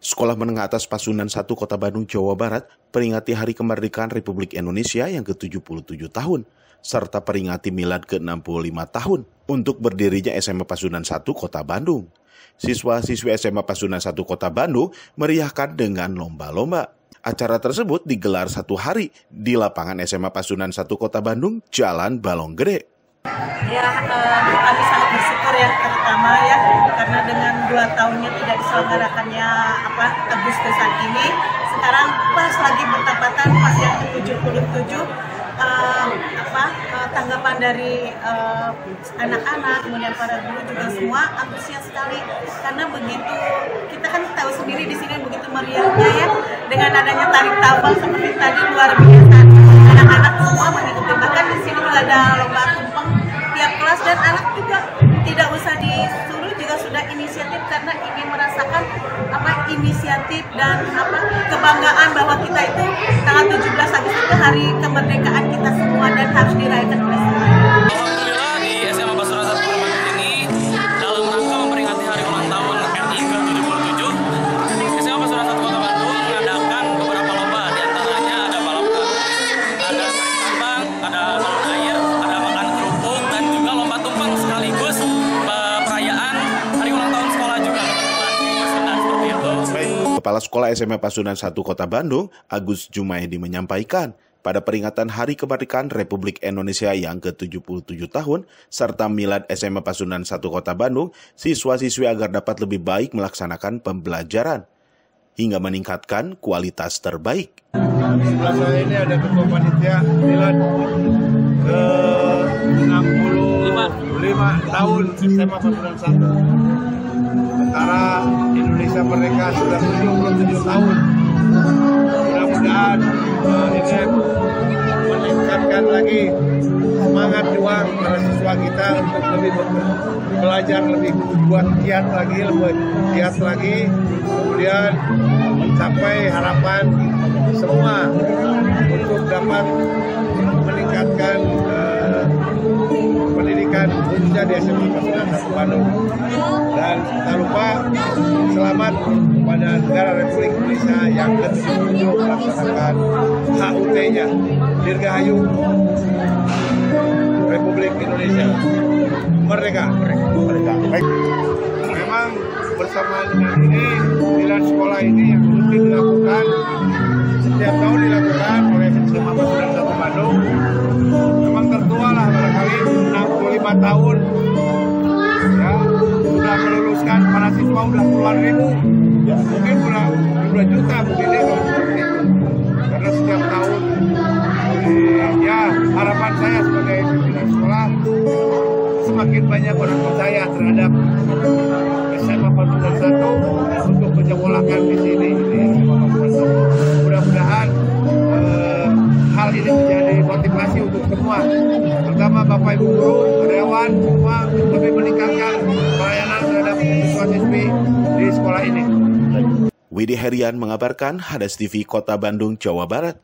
Sekolah Menengah Atas Pasundan 1 Kota Bandung, Jawa Barat peringati Hari Kemerdekaan Republik Indonesia yang ke-77 tahun, serta peringati Milad ke-65 tahun untuk berdirinya SMA Pasundan 1 Kota Bandung. Siswa-siswi SMA Pasundan 1 Kota Bandung meriahkan dengan lomba-lomba. Acara tersebut digelar 1 hari di lapangan SMA Pasundan 1 Kota Bandung, Jalan Balong Gede. Kami sangat bersyukur ya, terutama ya, karena dengan 2 tahunnya tidak diselenggarakannya Agustusan ini, sekarang pas lagi bertepatan pas yang ke-77, tanggapan dari anak-anak, kemudian para guru juga semua antusias sekali, karena begitu kita kan tahu sendiri di sini begitu meriahnya ya, dengan adanya tarik tambang seperti tadi luar biasa, anak-anak semua mengikuti, bahkan di sini juga ada lomba tumpeng tiap kelas dan anak juga tidak usah disuruh juga sudah inisiatif karena ingin merasakan inisiatif dan kebanggaan bahwa kita itu tanggal 17 Agustus itu hari kemerdekaan kita semua dan harus dirayakan oleh semua. Alhamdulillah di SMA Pasundan 1 Kota Bandung ini dalam rangka memperingati hari ulang tahun RI ke-77, SMA Pasundan 1 Kota Bandung mengadakan beberapa lomba, diantaranya ada balap karung, ada tarik tambang, ada balon air, ada makan kerupuk, dan juga lomba tumpeng sekaligus perayaan hari ulang tahun sekolah juga kebetulan di Pasundan seperti itu. Kepala Sekolah SMA Pasundan 1 Kota Bandung, Agus Jumaidi menyampaikan, pada peringatan Hari Kemerdekaan Republik Indonesia yang ke-77 tahun, serta Milad SMA Pasundan 1 Kota Bandung, siswa-siswi agar dapat lebih baik melaksanakan pembelajaran, hingga meningkatkan kualitas terbaik. Sebelah saya ini ada ketua panitia Milad ke-65 tahun SMA Pasundan 1. Sementara Indonesia merdeka sudah 77 tahun. Mudah-mudahan ini meningkatkan lagi semangat juang para siswa kita untuk lebih belajar, lebih buat giat lagi, kemudian mencapai harapan semua untuk dapat meningkatkan pendidikan khususnya di SMA Pasundan 1 Bandung. Dan tak lupa selamat kepada negara Republik Indonesia yang ke-77 melaksanakan HUT-nya, Dirgahayu Republik Indonesia Merdeka. Baik. Memang bersama dengan ini, Milad sekolah ini yang rutin dilakukan, setiap tahun dilakukan oleh SMA Pasundan 1 Bandung. Memang tertua lah barangkali 65 tahun ya, sudah meluluskan para siswa udah puluhan ribu ya, mungkin udah juta mungkin ya kalau seperti itu, karena setiap tahun ya harapan saya sebagai pimpinan sekolah semakin banyak orang percaya terhadap SMA Pasundan 1 untuk menyekolahkan di sini di SMA Pasundan 1. Mudah-mudahan hal ini menjadi motivasi untuk semua, terutama Bapak Ibu guru, karyawan, semua lebih meningkatkan pelayanan terhadap siswa-siswi di sekolah ini. Widi Herian mengabarkan, Hadas TV Kota Bandung, Jawa Barat.